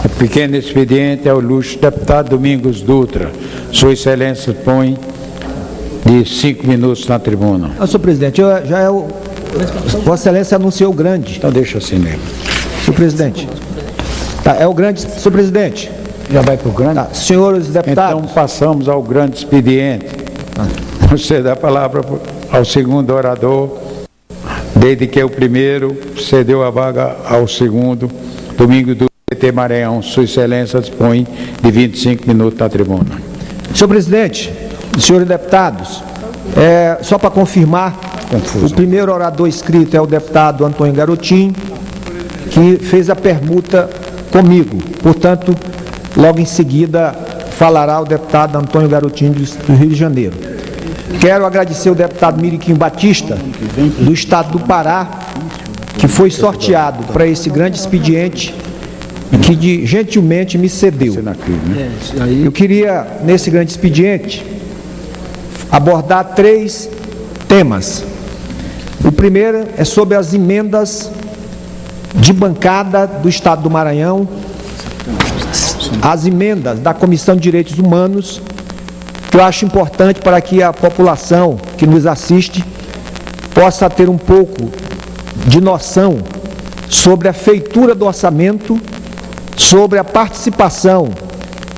O pequeno expediente é o luxo. Deputado Domingos Dutra, Sua Excelência põe de 5 minutos na tribuna. Senhor presidente, Vossa Excelência anunciou o grande. Então deixa assim mesmo. Senhor presidente. Tá, é o grande. Senhor presidente. Já vai para o grande? Tá, senhores deputados. Então passamos ao grande expediente. Você dá a palavra ao segundo orador, desde que o primeiro cedeu a vaga ao segundo. Domingos do PT Maranhão, Sua Excelência dispõe de 25 minutos na tribuna. Senhor presidente, senhores deputados, só para confirmar, o primeiro orador inscrito é o deputado Antônio Garotinho, que fez a permuta comigo. Portanto, logo em seguida falará o deputado Antônio Garotinho do Rio de Janeiro. Quero agradecer o deputado Miriquinho Batista, do estado do Pará, que foi sorteado para esse grande expediente e que gentilmente me cedeu. Eu queria, nesse grande expediente, abordar 3 temas. O primeiro é sobre as emendas de bancada do Estado do Maranhão, as emendas da Comissão de Direitos Humanos, que eu acho importante para que a população que nos assiste possa ter um pouco de noção sobre a feitura do orçamento, sobre a participação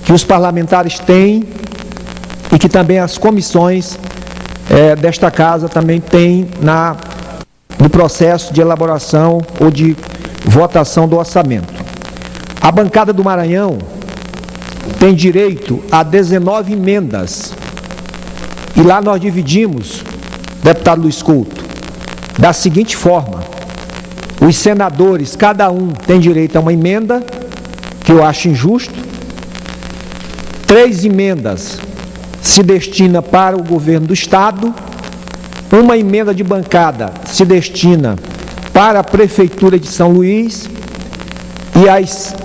que os parlamentares têm e que também as comissões desta casa também têm no processo de elaboração ou de votação do orçamento. A bancada do Maranhão tem direito a 19 emendas e lá nós dividimos, deputado Luiz Couto, da seguinte forma: os senadores, cada um tem direito a uma emenda, que eu acho injusto. 3 emendas se destina para o governo do Estado, uma emenda de bancada se destina para a Prefeitura de São Luís e as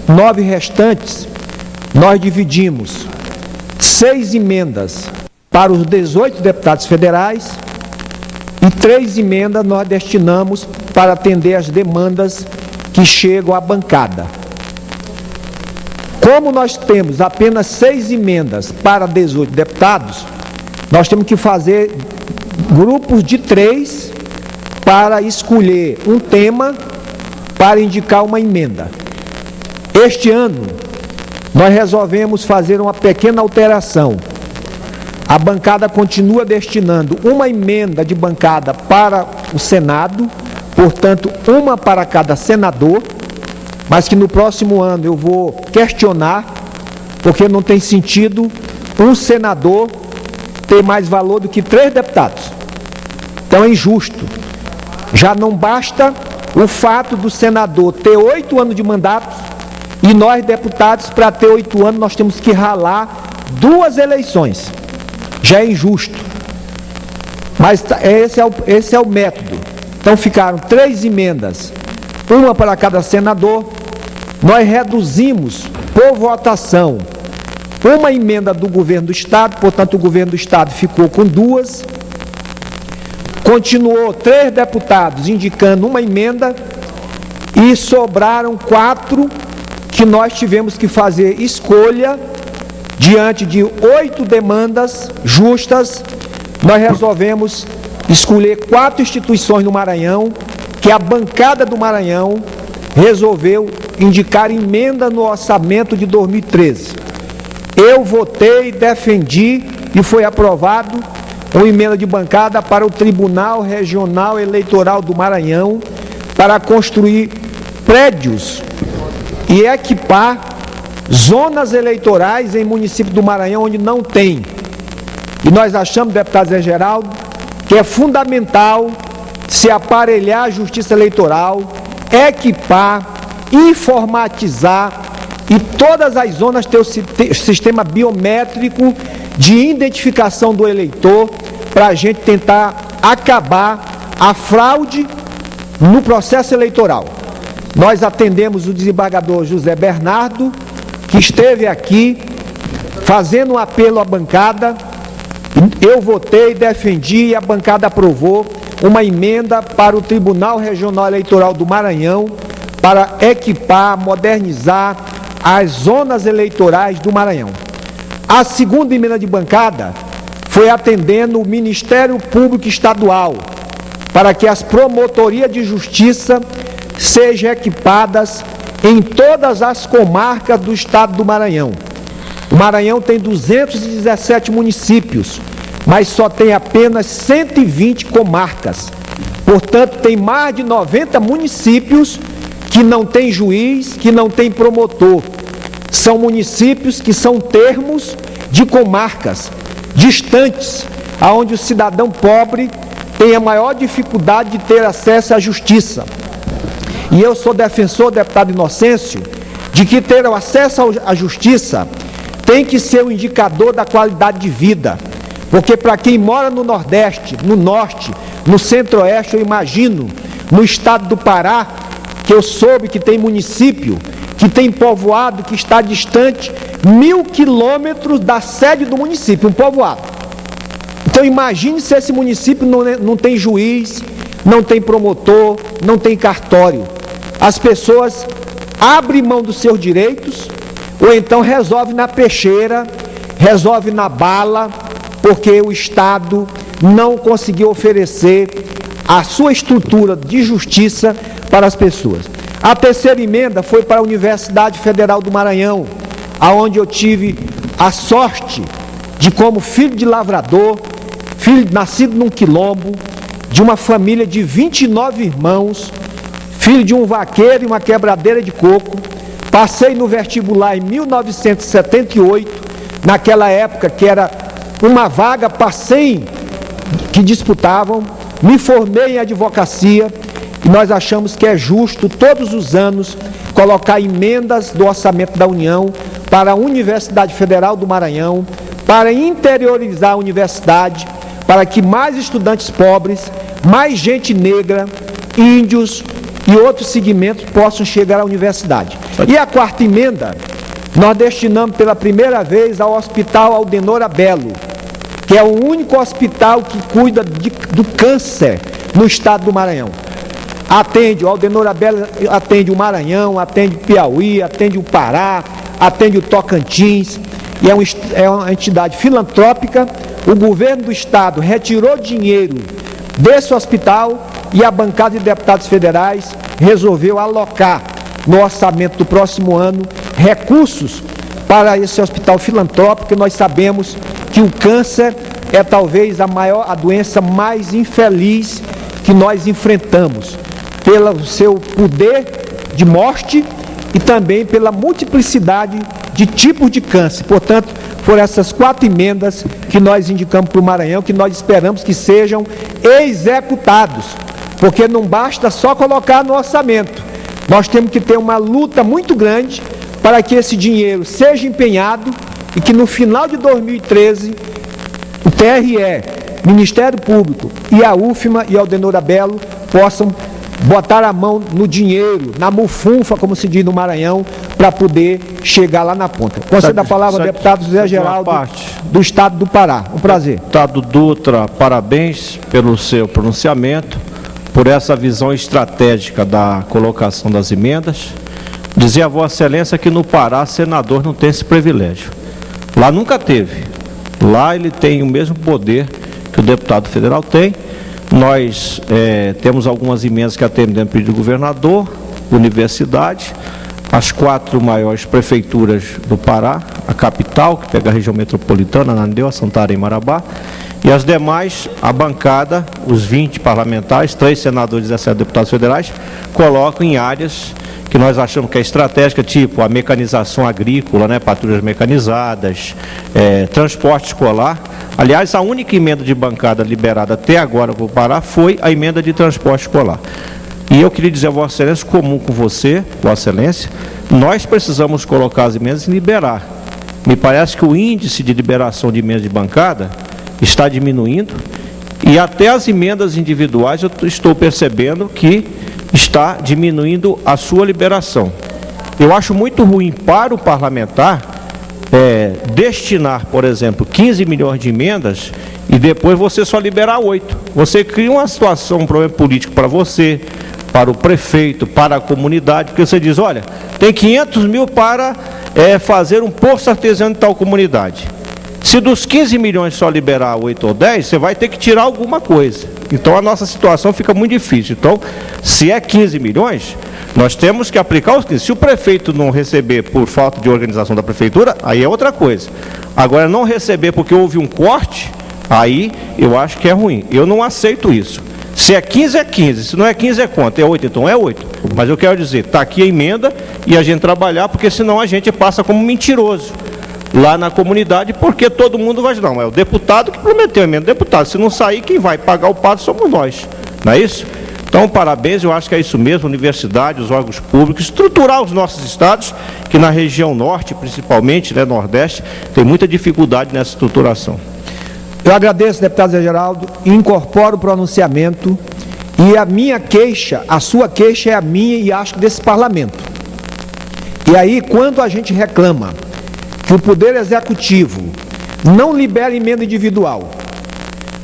9 restantes nós dividimos 6 emendas para os 18 deputados federais e 3 emendas nós destinamos para atender as demandas que chegam à bancada. Como nós temos apenas 6 emendas para 18 deputados, nós temos que fazer grupos de 3 para escolher um tema para indicar uma emenda. Este ano, nós resolvemos fazer uma pequena alteração. A bancada continua destinando uma emenda de bancada para o Senado, portanto, uma para cada senador, mas que no próximo ano eu vou questionar, porque não tem sentido um senador ter mais valor do que 3 deputados. Então é injusto. Já não basta o fato do senador ter 8 anos de mandato e nós, deputados, para ter 8 anos, nós temos que ralar 2 eleições. Já é injusto. Mas esse é o método. Então ficaram 3 emendas, uma para cada senador. Nós reduzimos por votação uma emenda do governo do Estado, portanto o governo do Estado ficou com 2. Continuou 3 deputados indicando uma emenda e sobraram 4 que nós tivemos que fazer escolha diante de 8 demandas justas. Nós resolvemos escolher 4 instituições no Maranhão, que a bancada do Maranhão resolveu indicar emenda no orçamento de 2013. Eu votei, defendi e foi aprovado uma emenda de bancada para o Tribunal Regional Eleitoral do Maranhão para construir prédios e equipar zonas eleitorais em município do Maranhão onde não tem. E nós achamos, deputado Zé Geraldo, que é fundamental se aparelhar a justiça eleitoral, equipar, informatizar e todas as zonas ter o sistema biométrico de identificação do eleitor para a gente tentar acabar a fraude no processo eleitoral. Nós atendemos o desembargador José Bernardo, que esteve aqui fazendo um apelo à bancada. Eu votei, defendi e a bancada aprovou uma emenda para o Tribunal Regional Eleitoral do Maranhão para equipar, modernizar as zonas eleitorais do Maranhão. A segunda emenda de bancada foi atendendo o Ministério Público Estadual para que as promotorias de justiça sejam equipadas em todas as comarcas do estado do Maranhão. O Maranhão tem 217 municípios, mas só tem apenas 120 comarcas. Portanto, tem mais de 90 municípios que não tem juiz, que não tem promotor. São municípios que são termos de comarcas distantes, aonde o cidadão pobre tem a maior dificuldade de ter acesso à justiça. E eu sou defensor, deputado Inocêncio, de que ter o acesso à justiça tem que ser um indicador da qualidade de vida. Porque para quem mora no Nordeste, no Norte, no Centro-Oeste, eu imagino, no estado do Pará, que eu soube que tem município, que tem povoado que está distante 1.000 quilômetros da sede do município, um povoado. Então imagine se esse município não tem juiz, não tem promotor, não tem cartório. As pessoas abrem mão dos seus direitos, ou então resolve na peixeira, resolve na bala, porque o Estado não conseguiu oferecer a sua estrutura de justiça para as pessoas. A terceira emenda foi para a Universidade Federal do Maranhão, aonde eu tive a sorte de, como filho de lavrador, filho nascido num quilombo, de uma família de 29 irmãos, filho de um vaqueiro e uma quebradeira de coco, passei no vestibular em 1978, naquela época que era uma vaga para 100 que disputavam, me formei em advocacia e nós achamos que é justo todos os anos colocar emendas do orçamento da União para a Universidade Federal do Maranhão, para interiorizar a universidade, para que mais estudantes pobres, mais gente negra, índios e outros segmentos possam chegar à universidade. E a quarta emenda, nós destinamos pela primeira vez ao Hospital Aldenor Abelo, que é o único hospital que cuida do câncer no estado do Maranhão. Atende, o Aldenor Abelo atende o Maranhão, atende o Piauí, atende o Pará, atende o Tocantins, e é uma entidade filantrópica. O governo do estado retirou dinheiro desse hospital e a bancada de deputados federais resolveu alocar no orçamento do próximo ano recursos para esse hospital filantrópico, que nós sabemos que o câncer é talvez a doença mais infeliz que nós enfrentamos, pelo seu poder de morte e também pela multiplicidade de tipos de câncer. Portanto, foram essas 4 emendas que nós indicamos para o Maranhão, que nós esperamos que sejam executados, porque não basta só colocar no orçamento. Nós temos que ter uma luta muito grande para que esse dinheiro seja empenhado e que no final de 2013 o TRE, Ministério Público e a UFMA e a Aldenor Abelo possam botar a mão no dinheiro, na mufunfa, como se diz no Maranhão, para poder chegar lá na ponta. Concedo a palavra ao deputado José Geraldo, do estado do Pará. Um prazer. Deputado Dutra, parabéns pelo seu pronunciamento, por essa visão estratégica da colocação das emendas. Dizer a Vossa Excelência que no Pará, senador não tem esse privilégio. Lá nunca teve. Lá ele tem o mesmo poder que o deputado federal tem. Nós temos algumas emendas que atendem o pedido do governador, universidade, as 4 maiores prefeituras do Pará, a capital, que pega a região metropolitana, Ananindeua, Santarém e Marabá, e as demais, a bancada, os 20 parlamentares, 3 senadores e 17 deputados federais, colocam em áreas que nós achamos que é estratégica, tipo a mecanização agrícola, patrulhas mecanizadas, transporte escolar. Aliás, a única emenda de bancada liberada até agora para o Pará foi a emenda de transporte escolar. E eu queria dizer a Vossa Excelência, comum com você, Vossa Excelência, nós precisamos colocar as emendas e liberar. Me parece que o índice de liberação de emendas de bancada está diminuindo e até as emendas individuais eu estou percebendo que está diminuindo a sua liberação. Eu acho muito ruim para o parlamentar destinar, por exemplo, 15 milhões de emendas e depois você só liberar 8. Você cria uma situação, um problema político para você, para o prefeito, para a comunidade, porque você diz, olha, tem 500 mil para fazer um poço artesiano em tal comunidade. Se dos 15 milhões só liberar 8 ou 10, você vai ter que tirar alguma coisa. Então a nossa situação fica muito difícil. Então, se é 15 milhões, nós temos que aplicar os 15. Se o prefeito não receber por falta de organização da prefeitura, aí é outra coisa. Agora, não receber porque houve um corte, aí eu acho que é ruim. Eu não aceito isso. Se é 15, é 15. Se não é 15, é quanto? É 8, então é 8. Mas eu quero dizer, está aqui a emenda e a gente trabalhar, porque senão a gente passa como mentiroso lá na comunidade, porque todo mundo vai... Não, é o deputado que prometeu a emenda. Deputado, se não sair, quem vai pagar o pato somos nós. Não é isso? Então, parabéns, eu acho que é isso mesmo, universidade, os órgãos públicos, estruturar os nossos estados, que na região norte, principalmente, né, nordeste, tem muita dificuldade nessa estruturação. Eu agradeço, deputado Zé Geraldo, e incorporo o pronunciamento, e a minha queixa, a sua queixa é a minha e acho que desse parlamento. E aí, quando a gente reclama que o Poder Executivo não libera emenda individual,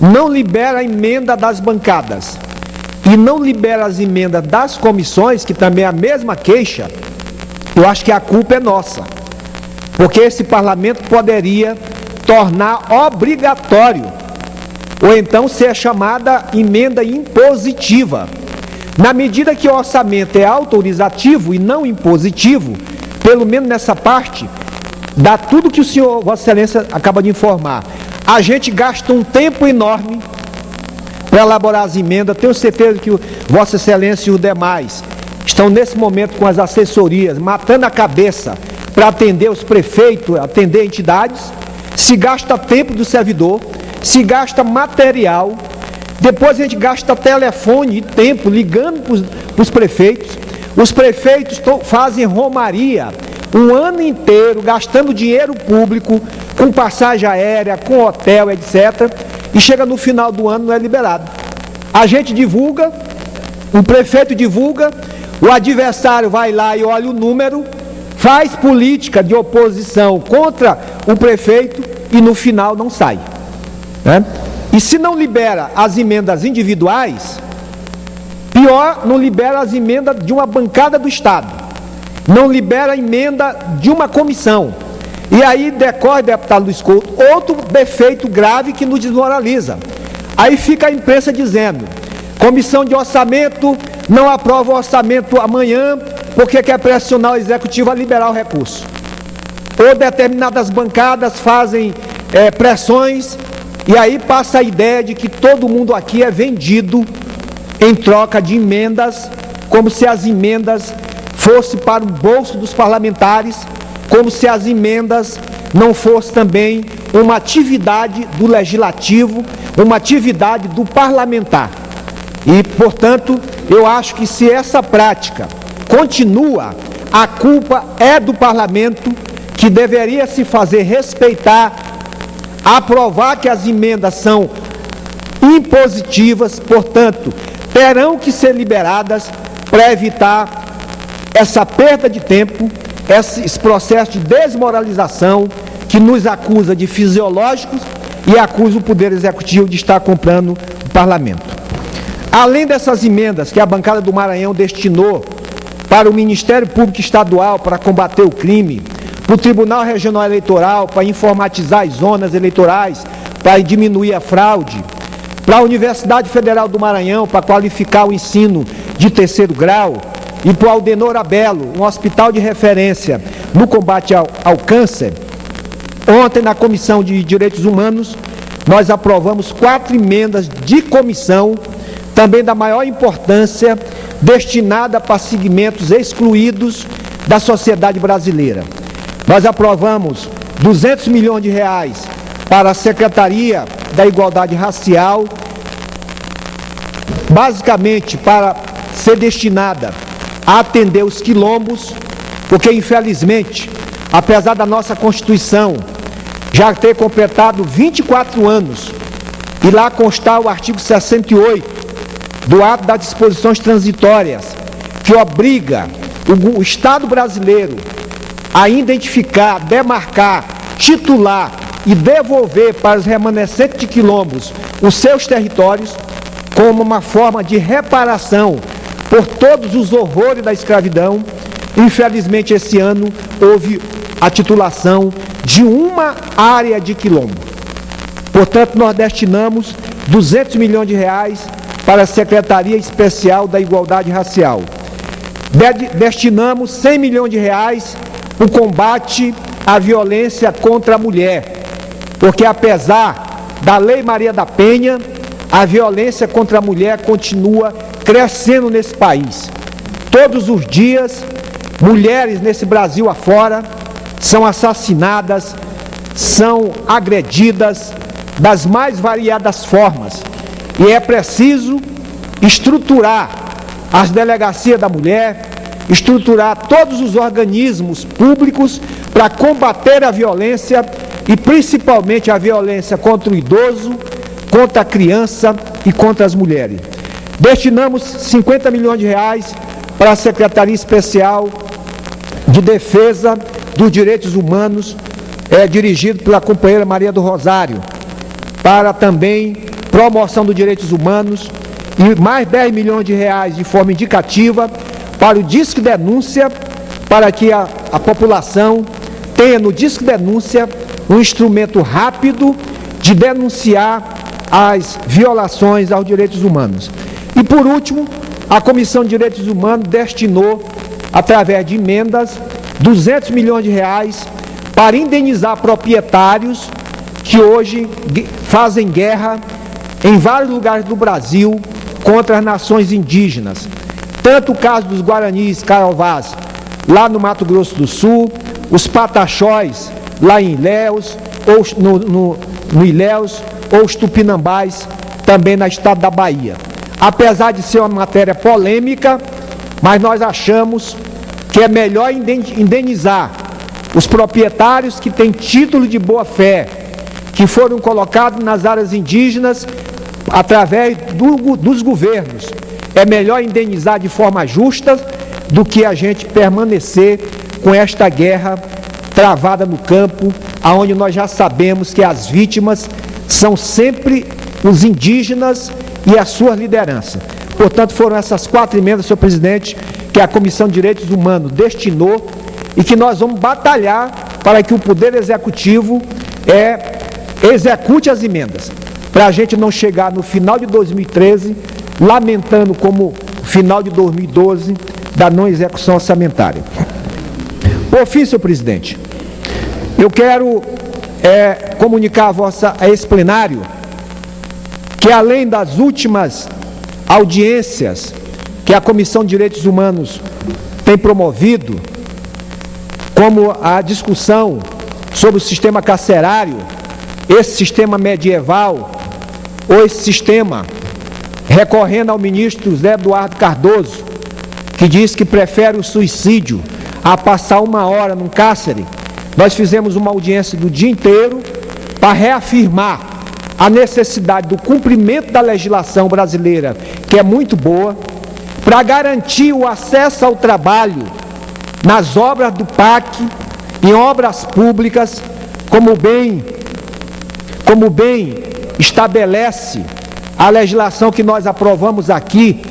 não libera a emenda das bancadas e não libera as emendas das comissões, que também é a mesma queixa, eu acho que a culpa é nossa, porque esse parlamento poderia tornar obrigatório, ou então ser chamada emenda impositiva. Na medida que o orçamento é autorizativo e não impositivo, pelo menos nessa parte, dá tudo que o senhor, Vossa Excelência, acaba de informar. A gente gasta um tempo enorme para elaborar as emendas. Tenho certeza que Vossa Excelência e os demais estão nesse momento com as assessorias, matando a cabeça para atender os prefeitos, atender entidades. Se gasta tempo do servidor, se gasta material, depois a gente gasta telefone e tempo ligando para os prefeitos. Os prefeitos fazem romaria um ano inteiro, gastando dinheiro público, com passagem aérea, com hotel, etc. E chega no final do ano, não é liberado. A gente divulga, o prefeito divulga, o adversário vai lá e olha o número, faz política de oposição contra o prefeito e no final não sai, né? E se não libera as emendas individuais, pior, não libera as emendas de uma bancada do Estado, não libera a emenda de uma comissão. E aí decorre, deputado Luiz Couto, outro defeito grave que nos desmoraliza. Aí fica a imprensa dizendo, comissão de orçamento não aprova o orçamento amanhã porque quer pressionar o executivo a liberar o recurso. Ou determinadas bancadas fazem pressões, e aí passa a ideia de que todo mundo aqui é vendido em troca de emendas, como se as emendas fossem para o bolso dos parlamentares, como se as emendas não fossem também uma atividade do legislativo, uma atividade do parlamentar. E, portanto, eu acho que se essa prática continua, a culpa é do parlamento, que deveria se fazer respeitar, aprovar que as emendas são impositivas, portanto, terão que ser liberadas para evitar essa perda de tempo, esse processo de desmoralização que nos acusa de fisiológicos e acusa o Poder Executivo de estar comprando o parlamento. Além dessas emendas que a bancada do Maranhão destinou para o Ministério Público Estadual para combater o crime, para o Tribunal Regional Eleitoral para informatizar as zonas eleitorais, para diminuir a fraude, para a Universidade Federal do Maranhão para qualificar o ensino de 3º grau, e para o Aldenor Abelo, um hospital de referência no combate ao câncer. Ontem, na Comissão de Direitos Humanos, nós aprovamos 4 emendas de comissão, também da maior importância, destinada para segmentos excluídos da sociedade brasileira. Nós aprovamos 200 milhões de reais para a Secretaria da Igualdade Racial, basicamente para ser destinada a atender os quilombos, porque infelizmente, apesar da nossa Constituição já ter completado 24 anos, e lá constar o artigo 68 do ato das disposições transitórias, que obriga o Estado brasileiro a identificar, demarcar, titular e devolver para os remanescentes de quilombos os seus territórios como uma forma de reparação por todos os horrores da escravidão. Infelizmente, esse ano houve a titulação de uma área de quilombo. Portanto, nós destinamos 200 milhões de reais para a Secretaria Especial da Igualdade Racial. Destinamos 100 milhões de reais para o combate à violência contra a mulher, porque apesar da Lei Maria da Penha, a violência contra a mulher continua crescendo nesse país. Todos os dias, mulheres nesse Brasil afora são assassinadas, são agredidas das mais variadas formas. E é preciso estruturar as delegacias da mulher, estruturar todos os organismos públicos para combater a violência e principalmente a violência contra o idoso, contra a criança e contra as mulheres. Destinamos 50 milhões de reais para a Secretaria Especial de Defesa dos Direitos Humanos, dirigido pela companheira Maria do Rosário, para também promoção dos direitos humanos, e mais 10 milhões de reais de forma indicativa para o Disque Denúncia, para que a população tenha no Disque Denúncia um instrumento rápido de denunciar as violações aos direitos humanos. E por último, a Comissão de Direitos Humanos destinou, através de emendas, 200 milhões de reais para indenizar proprietários que hoje fazem guerra em vários lugares do Brasil contra as nações indígenas. Tanto o caso dos Guaranis Caiovás, lá no Mato Grosso do Sul, os Pataxós, lá em Ilhéus, ou no Ilhéus, ou os Tupinambás, também no estado da Bahia. Apesar de ser uma matéria polêmica, mas nós achamos que é melhor indenizar os proprietários que têm título de boa-fé, que foram colocados nas áreas indígenas através dos governos. É melhor indenizar de forma justa do que a gente permanecer com esta guerra travada no campo, aonde nós já sabemos que as vítimas são sempre os indígenas e as suas lideranças. Portanto, foram essas 4 emendas, senhor presidente, que a Comissão de Direitos Humanos destinou e que nós vamos batalhar para que o Poder Executivo execute as emendas, para a gente não chegar no final de 2013 lamentando como o final de 2012 da não execução orçamentária. Por fim, senhor presidente, eu quero comunicar a esse plenário que, além das últimas audiências que a Comissão de Direitos Humanos tem promovido, como a discussão sobre o sistema carcerário, esse sistema medieval, ou esse sistema recorrendo ao ministro Zé Eduardo Cardoso, que diz que prefere o suicídio a passar 1 hora num cárcere. Nós fizemos uma audiência do dia inteiro para reafirmar a necessidade do cumprimento da legislação brasileira, que é muito boa, para garantir o acesso ao trabalho nas obras do PAC, em obras públicas, como bem estabelece a legislação que nós aprovamos aqui,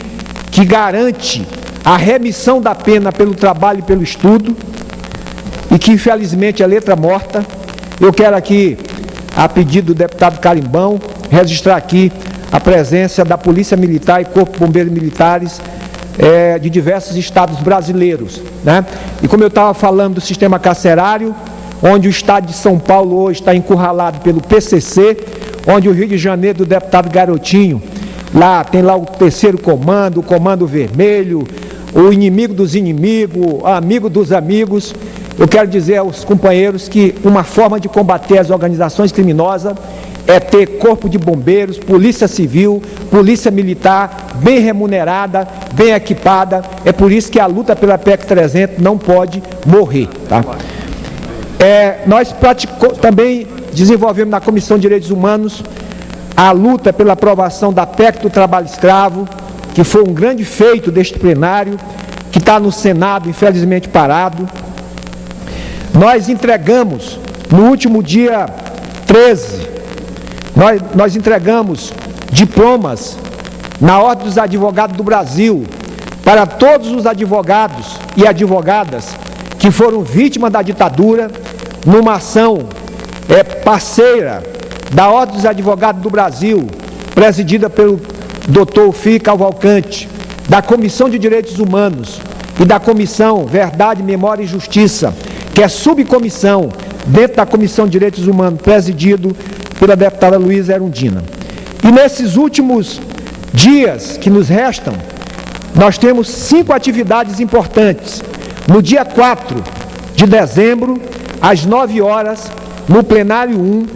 que garante a remissão da pena pelo trabalho e pelo estudo, e que infelizmente é letra morta. Eu quero aqui, a pedido do deputado Carimbão, registrar aqui a presença da Polícia Militar e Corpo de Bombeiros Militares de diversos estados brasileiros, né? E como eu estava falando do sistema carcerário, onde o estado de São Paulo hoje está encurralado pelo PCC, onde o Rio de Janeiro, do deputado Garotinho, lá tem lá o 3º comando, o Comando Vermelho, o inimigo dos inimigos, amigo dos amigos. Eu quero dizer aos companheiros que uma forma de combater as organizações criminosas é ter corpo de bombeiros, polícia civil, polícia militar bem remunerada, bem equipada. É por isso que a luta pela PEC 300 não pode morrer, tá? Nós também desenvolvemos na Comissão de Direitos Humanos a luta pela aprovação da PEC do trabalho escravo, que foi um grande feito deste plenário, que está no Senado, infelizmente parado. Nós entregamos, no último dia 13, nós entregamos diplomas na Ordem dos Advogados do Brasil para todos os advogados e advogadas que foram vítimas da ditadura, numa ação parceira da Ordem dos Advogados do Brasil, presidida pelo Dr. Fih Cavalcante, da Comissão de Direitos Humanos e da Comissão Verdade, Memória e Justiça, que é subcomissão dentro da Comissão de Direitos Humanos, presidido pela deputada Luísa Erundina. E nesses últimos dias que nos restam, nós temos 5 atividades importantes. No dia 4 de dezembro, às 9 horas, no plenário 1,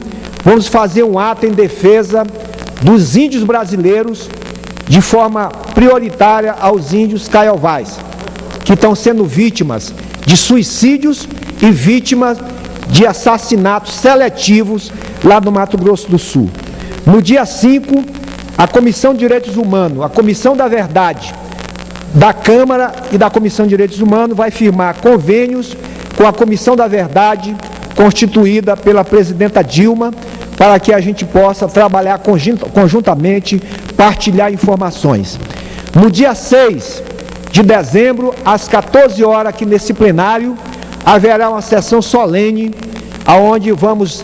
vamos fazer um ato em defesa dos índios brasileiros, de forma prioritária aos índios caiovás, que estão sendo vítimas de suicídios e vítimas de assassinatos seletivos lá no Mato Grosso do Sul. No dia 5, a Comissão de Direitos Humanos, a Comissão da Verdade da Câmara e da Comissão de Direitos Humanos vai firmar convênios com a Comissão da Verdade, constituída pela presidenta Dilma, para que a gente possa trabalhar conjuntamente, partilhar informações. No dia 6 de dezembro, às 14 horas, aqui nesse plenário, haverá uma sessão solene, onde vamos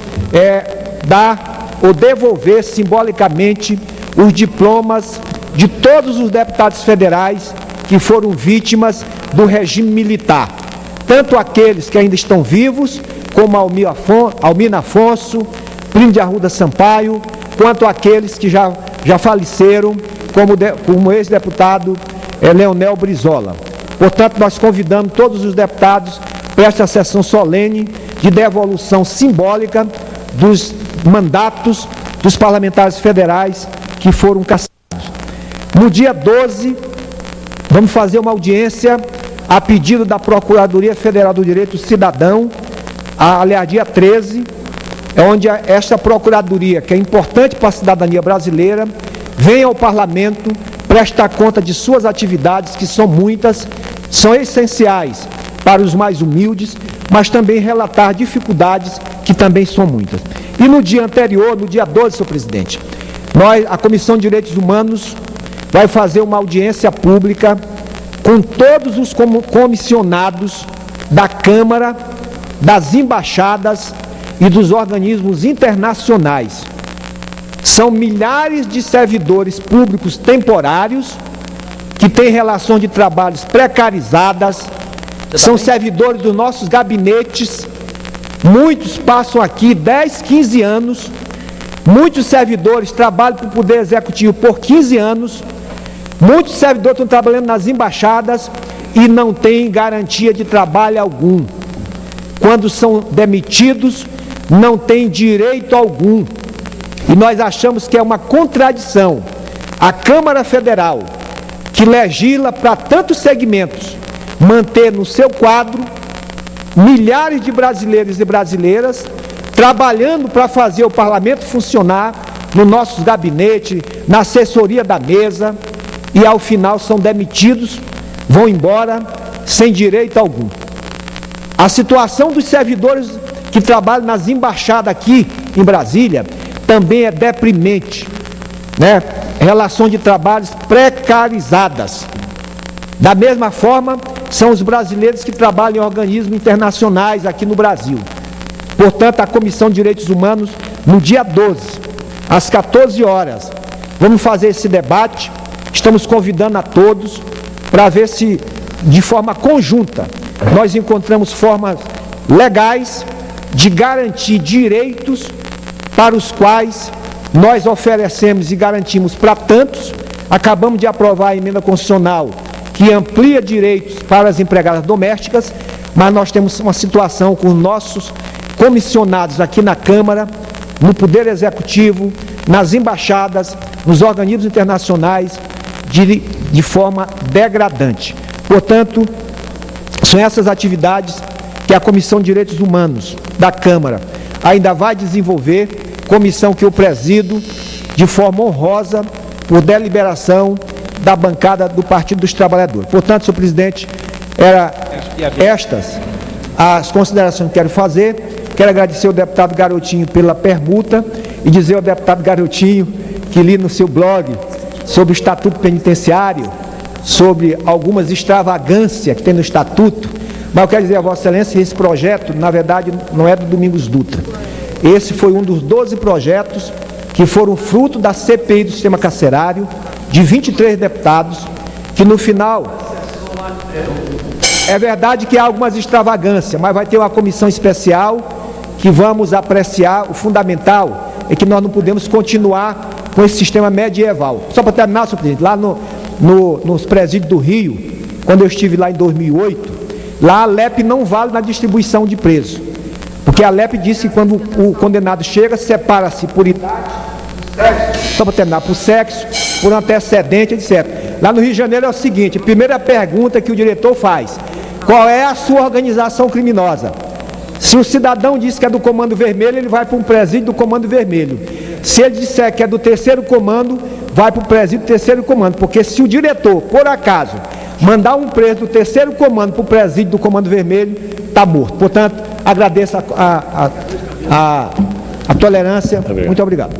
dar ou devolver simbolicamente os diplomas de todos os deputados federais que foram vítimas do regime militar, tanto aqueles que ainda estão vivos, como Almina Afonso, Plínio de Arruda Sampaio, quanto aqueles que já faleceram, como o ex-deputado Leonel Brizola. Portanto, nós convidamos todos os deputados para esta sessão solene de devolução simbólica dos mandatos dos parlamentares federais que foram cassados. No dia 12, vamos fazer uma audiência a pedido da Procuradoria Federal do Direito do Cidadão, aliás, dia 13, onde esta Procuradoria, que é importante para a cidadania brasileira, vem ao Parlamento prestar conta de suas atividades, que são muitas, são essenciais para os mais humildes, mas também relatar dificuldades, que também são muitas. E no dia anterior, no dia 12, senhor presidente, a Comissão de Direitos Humanos vai fazer uma audiência pública com todos os comissionados da Câmara, das embaixadas e dos organismos internacionais. São milhares de servidores públicos temporários que têm relações de trabalhos precarizadas, são servidores dos nossos gabinetes, muitos passam aqui 10, 15 anos, muitos servidores trabalham para o Poder Executivo por 15 anos, muitos servidores estão trabalhando nas embaixadas e não têm garantia de trabalho algum. Quando são demitidos, não têm direito algum. E nós achamos que é uma contradição a Câmara Federal, que legisla para tantos segmentos, manter no seu quadro milhares de brasileiros e brasileiras trabalhando para fazer o parlamento funcionar nos nossos gabinetes, na assessoria da mesa, e ao final são demitidos, vão embora sem direito algum. A situação dos servidores que trabalham nas embaixadas aqui em Brasília também é deprimente, né? Relações de trabalhos precarizadas. Da mesma forma, são os brasileiros que trabalham em organismos internacionais aqui no Brasil. Portanto, a Comissão de Direitos Humanos, no dia 12, às 14 horas, vamos fazer esse debate. Estamos convidando a todos para ver se, de forma conjunta, nós encontramos formas legais de garantir direitos para os quais nós oferecemos e garantimos para tantos. Acabamos de aprovar a emenda constitucional que amplia direitos para as empregadas domésticas, mas nós temos uma situação com nossos comissionados aqui na Câmara, no Poder Executivo, nas embaixadas, nos organismos internacionais, de forma degradante. Portanto, são essas atividades que a Comissão de Direitos Humanos da Câmara ainda vai desenvolver, comissão que eu presido de forma honrosa, por deliberação da bancada do Partido dos Trabalhadores. Portanto, senhor presidente, estas as considerações que quero fazer. Quero agradecer ao deputado Garotinho pela permuta e dizer ao deputado Garotinho que li no seu blog sobre o Estatuto Penitenciário, sobre algumas extravagâncias que tem no Estatuto, mas eu quero dizer a Vossa Excelência que esse projeto, na verdade, não é do Domingos Dutra. Esse foi um dos 12 projetos que foram fruto da CPI do sistema carcerário, de 23 deputados, que no final... É verdade que há algumas extravagâncias, mas vai ter uma comissão especial que vamos apreciar. O fundamental é que nós não podemos continuar com esse sistema medieval. Só para terminar, senhor presidente, lá nos presídios do Rio, quando eu estive lá em 2008, lá a LEP não vale na distribuição de presos, porque a LEP disse que quando o condenado chega, separa-se por idade, só para terminar, por sexo, por antecedente, etc. Lá no Rio de Janeiro é o seguinte: a primeira pergunta que o diretor faz: qual é a sua organização criminosa? Se o cidadão diz que é do Comando Vermelho, ele vai para um presídio do Comando Vermelho. Se ele disser que é do terceiro comando, vai para o presídio do terceiro comando, porque se o diretor, por acaso, mandar um preso do terceiro comando para o presídio do Comando Vermelho, está morto. Portanto, agradeço a tolerância. Muito obrigado.